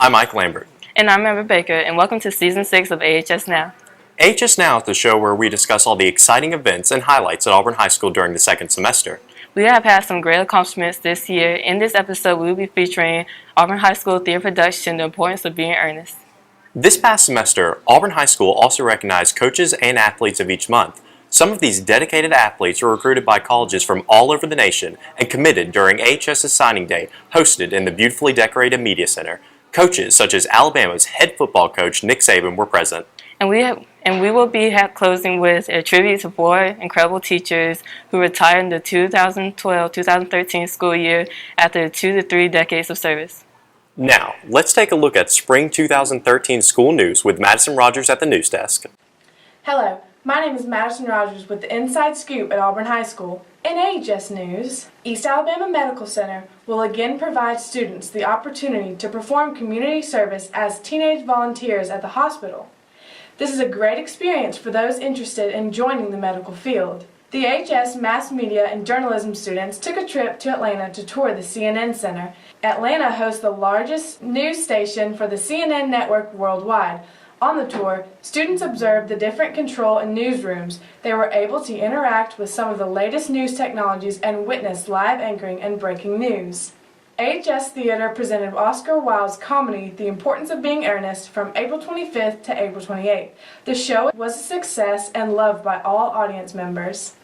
I'm Mike Lambert. And I'm Amber Baker, and welcome to Season 6 of AHS Now. AHS Now is the show where we discuss all the exciting events and highlights at Auburn High School during the second semester. We have had some great accomplishments this year. In this episode, we will be featuring Auburn High School theater production, The Importance of Being Earnest. This past semester, Auburn High School also recognized coaches and athletes of each month. Some of these dedicated athletes were recruited by colleges from all over the nation and committed during AHS's signing day, hosted in the beautifully decorated Media Center. Coaches such as Alabama's head football coach Nick Saban were present. And we will be closing with a tribute to 4 incredible teachers who retired in the 2012-2013 school year after 2 to 3 decades of service. Now, let's take a look at Spring 2013 school news with Madison Rogers at the news desk. Hello, my name is Madison Rogers with the Inside Scoop at Auburn High School. In AHS News, East Alabama Medical Center will again provide students the opportunity to perform community service as teenage volunteers at the hospital. This is a great experience for those interested in joining the medical field. The AHS Mass Media and Journalism students took a trip to Atlanta to tour the CNN Center. Atlanta hosts the largest news station for the CNN network worldwide. On the tour, students observed the different control and newsrooms. They were able to interact with some of the latest news technologies and witness live anchoring and breaking news. AHS Theater presented Oscar Wilde's comedy, The Importance of Being Earnest, from April 25th to April 28th. The show was a success and loved by all audience members.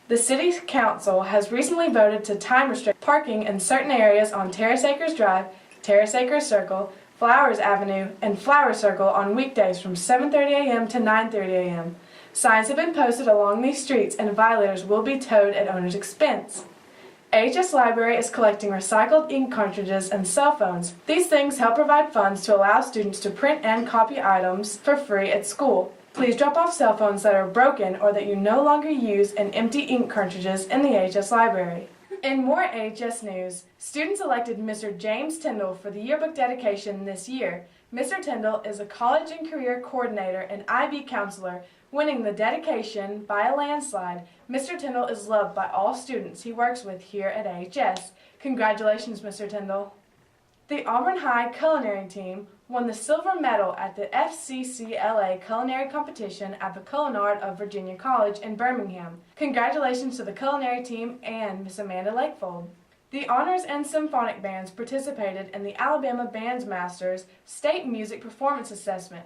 The City Council has recently voted to time restrict parking in certain areas on Terrace Acres Drive, Terrace Acres Circle, Flowers Avenue, and Flower Circle on weekdays from 7:30 a.m. to 9:30 a.m. Signs have been posted along these streets and violators will be towed at owner's expense. AHS Library is collecting recycled ink cartridges and cell phones. These things help provide funds to allow students to print and copy items for free at school. Please drop off cell phones that are broken or that you no longer use and empty ink cartridges in the AHS Library. In more AHS news, students elected Mr. James Tyndall for the yearbook dedication this year. Mr. Tyndall is a college and career coordinator and IB counselor, winning the dedication by a landslide. Mr. Tyndall is loved by all students he works with here at AHS. Congratulations, Mr. Tyndall. The Auburn High culinary team won the silver medal at the FCCLA culinary competition at the Culinard of Virginia College in Birmingham. Congratulations to the culinary team and Miss Amanda Lakefold. The honors and symphonic bands participated in the Alabama Bands Masters State Music Performance Assessment.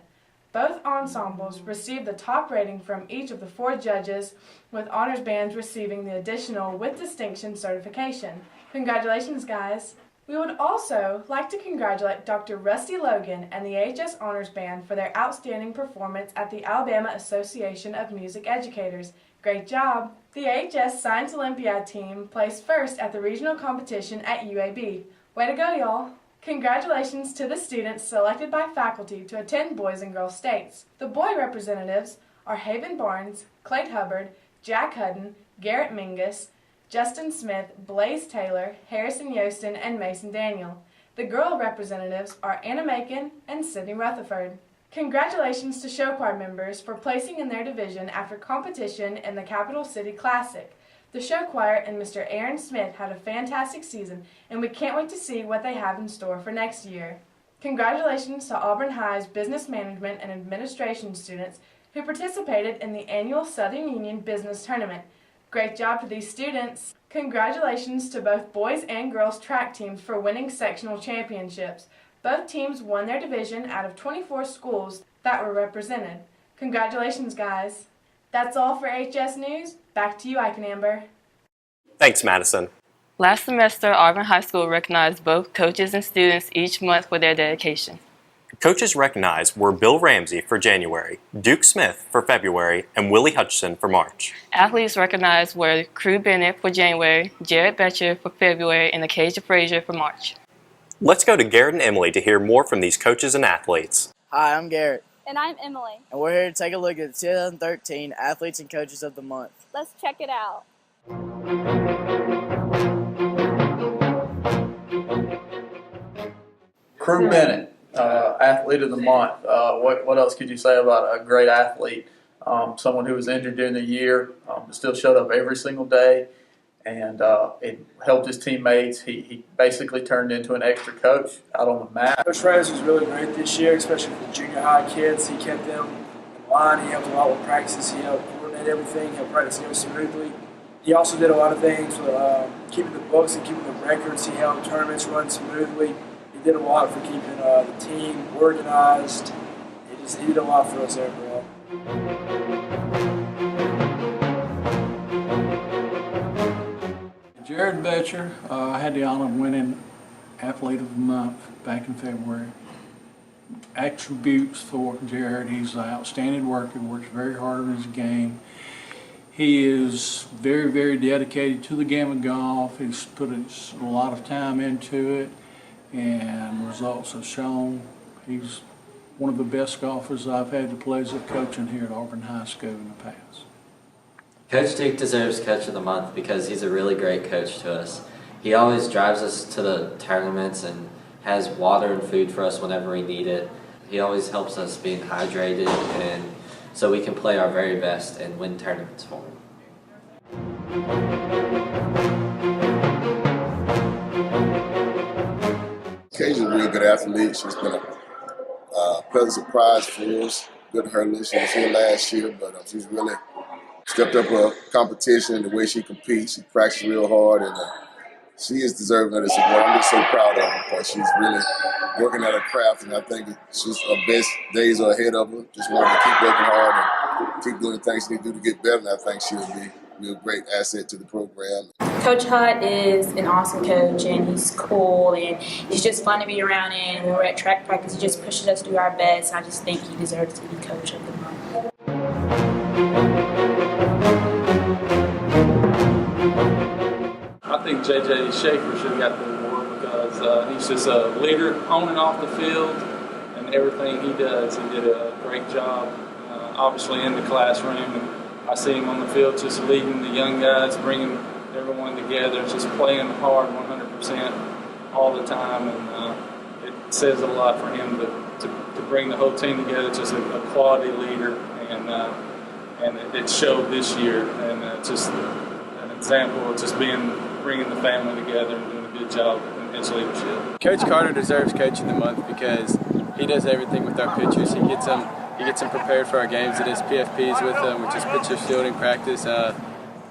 Both ensembles received the top rating from each of the 4 judges, with honors bands receiving the additional with distinction certification. Congratulations, guys! We would also like to congratulate Dr. Rusty Logan and the AHS Honors Band for their outstanding performance at the Alabama Association of Music Educators. Great job! The AHS Science Olympiad team placed first at the regional competition at UAB. Way to go, y'all! Congratulations to the students selected by faculty to attend Boys and Girls States. The boy representatives are Haven Barnes, Clayt Hubbard, Jack Hudden, Garrett Mingus, Justin Smith, Blaze Taylor, Harrison Yostin, and Mason Daniel. The girl representatives are Anna Macon and Sydney Rutherford. Congratulations to show choir members for placing in their division after competition in the Capital City Classic. The show choir and Mr. Aaron Smith had a fantastic season, and we can't wait to see what they have in store for next year. Congratulations to Auburn High's Business Management and Administration students who participated in the annual Southern Union Business Tournament. Great job to these students. Congratulations to both boys and girls track teams for winning sectional championships. Both teams won their division out of 24 schools that were represented. Congratulations, guys. That's all for AHS News. Back to you, Ike and Amber. Thanks, Madison. Last semester, Auburn High School recognized both coaches and students each month for their dedication. Coaches recognized were Bill Ramsey for January, Duke Smith for February, and Willie Hutchison for March. Athletes recognized were Crew Bennett for January, Jared Betcher for February, and Acacia Frazier for March. Let's go to Garrett and Emily to hear more from these coaches and athletes. Hi, I'm Garrett. And I'm Emily. And we're here to take a look at the 2013 Athletes and Coaches of the Month. Let's check it out. Crew Bennett, Athlete of the Month. What else could you say about a great athlete? Someone who was injured during the year, but still showed up every single day and it helped his teammates. He basically turned into an extra coach out on the mat. Coach Reyes was really great this year, especially for the junior high kids. He kept them in line. He helped a lot with practice. He helped coordinate everything, helped practice go smoothly. He also did a lot of things for keeping the books and keeping the records. He helped tournaments run smoothly. He did a lot for keeping the team organized. He did a lot for us overall. Jared Betcher, I had the honor of winning Athlete of the Month back in February. Attributes for Jared: he's an outstanding worker, works very hard on his game. He is very, very dedicated to the game of golf. He's put a lot of time into it, and results have shown he's one of the best golfers I've had the pleasure of coaching here at Auburn High School in the past. Coach Duke deserves Coach of the Month because he's a really great coach to us. He always drives us to the tournaments and has water and food for us whenever we need it. He always helps us being hydrated and so we can play our very best and win tournaments for him. Kay's a real good athlete. She's been a pleasant surprise for us. Good hurdler. She was here last year, but she's really stepped up her competition and the way she competes. She practices real hard, and she is deserving of this award. I'm just so proud of her because she's really working at her craft, and I think her best days are ahead of her. Just wanted to keep working hard and keep doing the things she needs to do to get better, and I think she'll be a great asset to the program. Coach Hutt is an awesome coach, and he's cool, and he's just fun to be around. And when we're at track practice, he just pushes us to do our best. I just think he deserves to be Coach of the Month. I think J.J. Schaefer should have got the award because he's just a leader on and off the field, and everything he does, he did a great job, obviously in the classroom. And I see him on the field just leading the young guys, bringing everyone together, just playing hard 100% all the time. And it says a lot for him to bring the whole team together, just a quality leader. And it showed this year, and just an example of just bringing the family together and doing a good job in his leadership. Coach Carter deserves Coach of the Month because he does everything with our pitchers. He gets them prepared for our games. It is PFPs with them, which is pitcher fielding practice.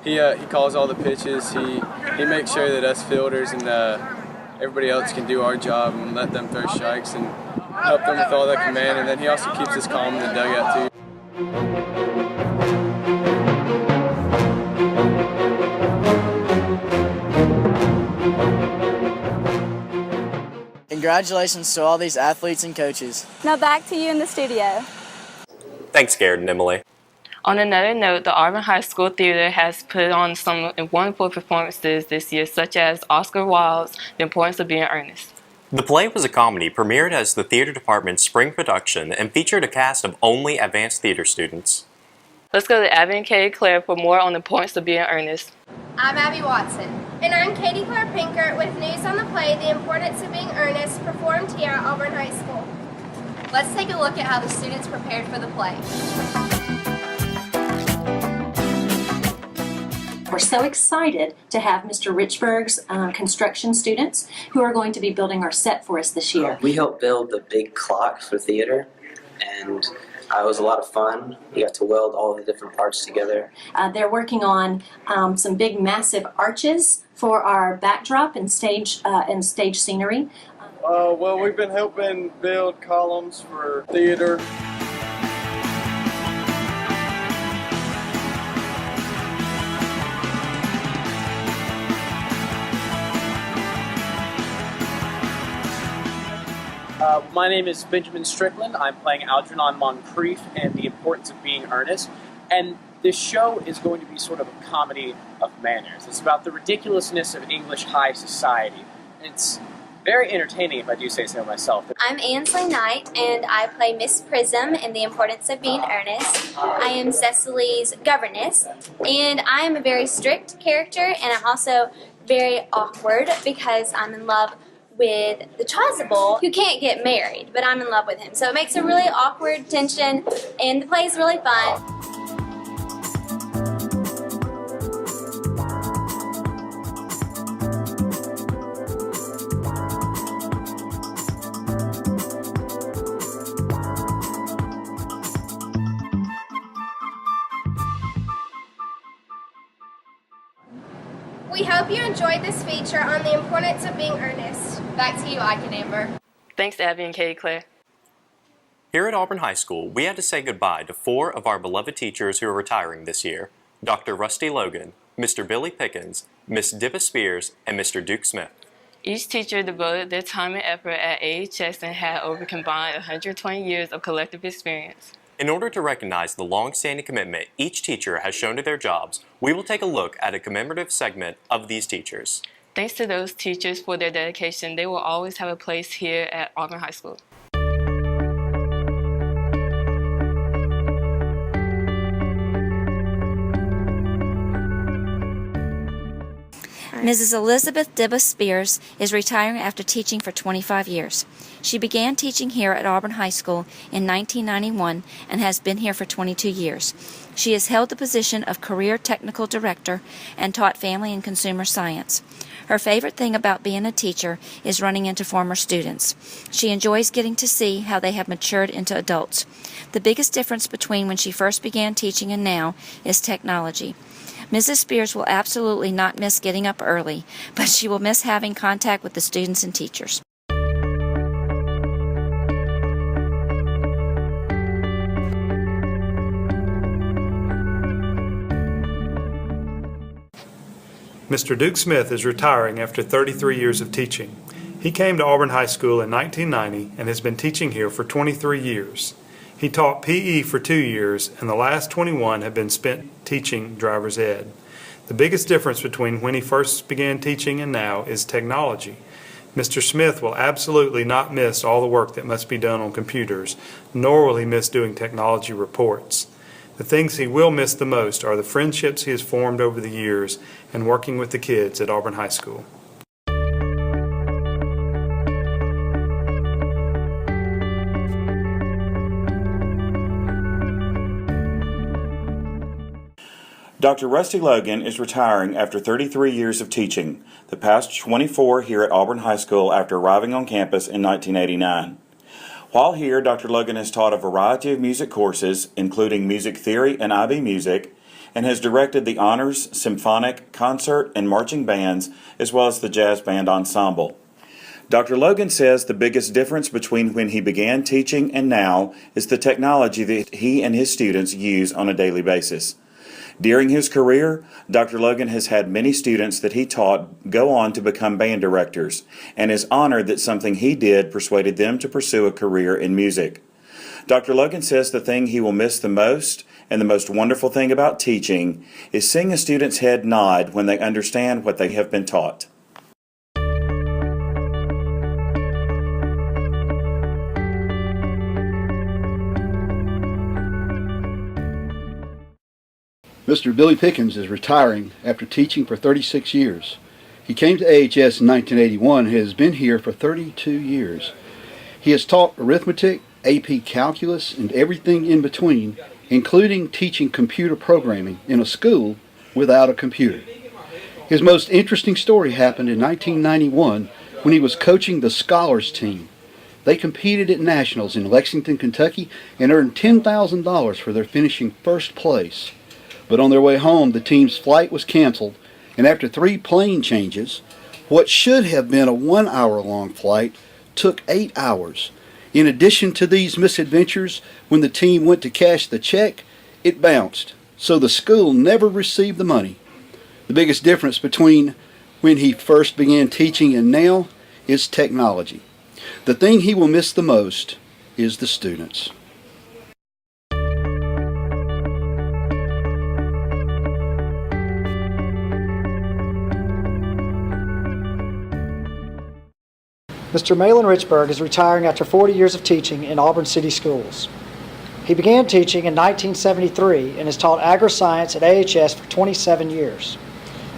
He calls all the pitches. He makes sure that us fielders and everybody else can do our job and let them throw strikes and help them with all that command. And then he also keeps us calm in the dugout too. Congratulations to all these athletes and coaches. Now back to you in the studio. Thanks, Garrett and Emily. On another note, the Auburn High School Theater has put on some wonderful performances this year, such as Oscar Wilde's The Importance of Being Earnest. The play was a comedy, premiered as the theater department's spring production, and featured a cast of only advanced theater students. Let's go to Abby and Katie Clare for more on The Importance of Being Earnest. I'm Abby Watson. And I'm Katie Clare Pinker with news on the play The Importance of Being Earnest, performed here at Auburn High School. Let's take a look at how the students prepared for the play. We're so excited to have Mr. Richburg's construction students who are going to be building our set for us this year. We helped build the big clock for theater, and it was a lot of fun. We got to weld all the different parts together. They're working on some big, massive arches for our backdrop and stage scenery. Well, we've been helping build columns for theater. My name is Benjamin Strickland. I'm playing Algernon Moncrief in The Importance of Being Earnest. And this show is going to be sort of a comedy of manners. It's about the ridiculousness of English high society. It's very entertaining, if I do say so myself. I'm Ansley Knight, and I play Miss Prism in The Importance of Being Earnest. I am Cecily's governess, and I am a very strict character, and I'm also very awkward because I'm in love with the Chasuble, who can't get married, but I'm in love with him. So it makes a really awkward tension, and the play is really fun. We hope you enjoyed this feature on the importance of being earnest. Back to you, Ike and Amber. Thanks, Abby and Katie Claire. Here at Auburn High School, we had to say goodbye to 4 of our beloved teachers who are retiring this year: Dr. Rusty Logan, Mr. Billy Pickens, Miss Dibba Spears, and Mr. Duke Smith. Each teacher devoted their time and effort at AHS and had over combined 120 years of collective experience. In order to recognize the long-standing commitment each teacher has shown to their jobs, we will take a look at a commemorative segment of these teachers. Thanks to those teachers for their dedication, they will always have a place here at Auburn High School. Mrs. Elizabeth Dibba Spears is retiring after teaching for 25 years. She began teaching here at Auburn High School in 1991 and has been here for 22 years. She has held the position of Career Technical Director and taught Family and Consumer Science. Her favorite thing about being a teacher is running into former students. She enjoys getting to see how they have matured into adults. The biggest difference between when she first began teaching and now is technology. Mrs. Spears will absolutely not miss getting up early, but she will miss having contact with the students and teachers. Mr. Duke Smith is retiring after 33 years of teaching. He came to Auburn High School in 1990 and has been teaching here for 23 years. He taught PE for 2 years, and the last 21 have been spent teaching driver's ed. The biggest difference between when he first began teaching and now is technology. Mr. Smith will absolutely not miss all the work that must be done on computers, nor will he miss doing technology reports. The things he will miss the most are the friendships he has formed over the years and working with the kids at Auburn High School. Dr. Rusty Logan is retiring after 33 years of teaching, the past 24 here at Auburn High School after arriving on campus in 1989. While here, Dr. Logan has taught a variety of music courses, including music theory and IB music, and has directed the honors, symphonic, concert, and marching bands, as well as the jazz band ensemble. Dr. Logan says the biggest difference between when he began teaching and now is the technology that he and his students use on a daily basis. During his career, Dr. Logan has had many students that he taught go on to become band directors, and is honored that something he did persuaded them to pursue a career in music. Dr. Logan says the thing he will miss the most, and the most wonderful thing about teaching, is seeing a student's head nod when they understand what they have been taught. Mr. Billy Pickens is retiring after teaching for 36 years. He came to AHS in 1981 and has been here for 32 years. He has taught arithmetic, AP calculus, and everything in between, including teaching computer programming in a school without a computer. His most interesting story happened in 1991 when he was coaching the Scholars team. They competed at Nationals in Lexington, Kentucky, and earned $10,000 for their finishing first place. But on their way home, the team's flight was canceled, and after 3 plane changes, what should have been a 1-hour-long flight took 8 hours. In addition to these misadventures, when the team went to cash the check, it bounced, so the school never received the money. The biggest difference between when he first began teaching and now is technology. The thing he will miss the most is the students. Mr. Malin Richburg is retiring after 40 years of teaching in Auburn City Schools. He began teaching in 1973 and has taught agri-science at AHS for 27 years.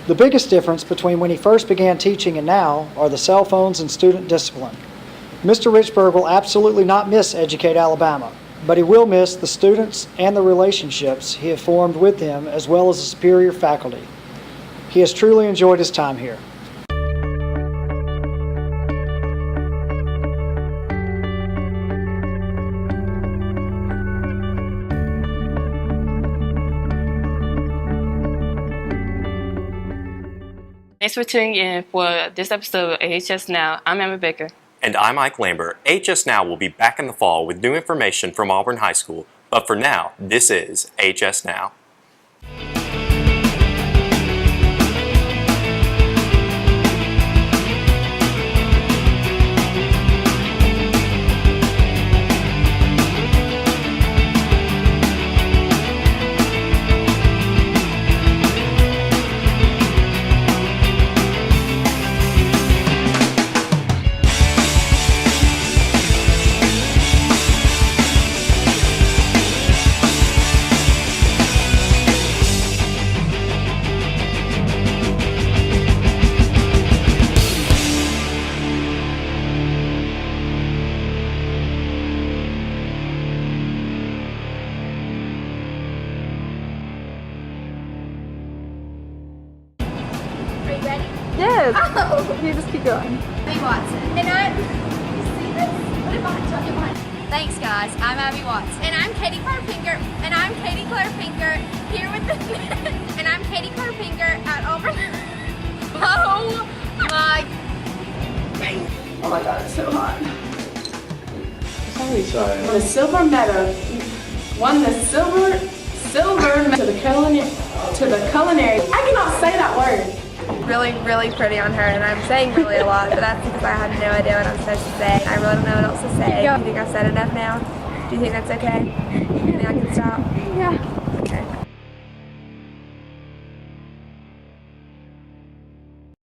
The biggest difference between when he first began teaching and now are the cell phones and student discipline. Mr. Richburg will absolutely not miss Educate Alabama, but he will miss the students and the relationships he has formed with them, as well as the superior faculty. He has truly enjoyed his time here. Thanks for tuning in for this episode of AHS Now. I'm Emma Baker. And I'm Mike Lambert. AHS Now will be back in the fall with new information from Auburn High School. But for now, this is AHS Now. Yes. Oh. You just keep going. Abby Watson. And I'm, you see this? What am I talking about? Thanks, guys. I'm Abby Watson. And I'm Katie Claire-Pinker. And I'm Katie Claire-Pinker here with the and I'm Katie Claire-Pinker at Auburn. Oh my. Oh my God, it's so hot. Sorry. The silver medal. Won the silver to the culinary. I cannot say that word. Really, really pretty on her, and I'm saying really a lot, but that's because I have no idea what I'm supposed to say. I really don't know what else to say. Do you think I've said enough now? Do you think that's okay? Do you think I can stop? Yeah.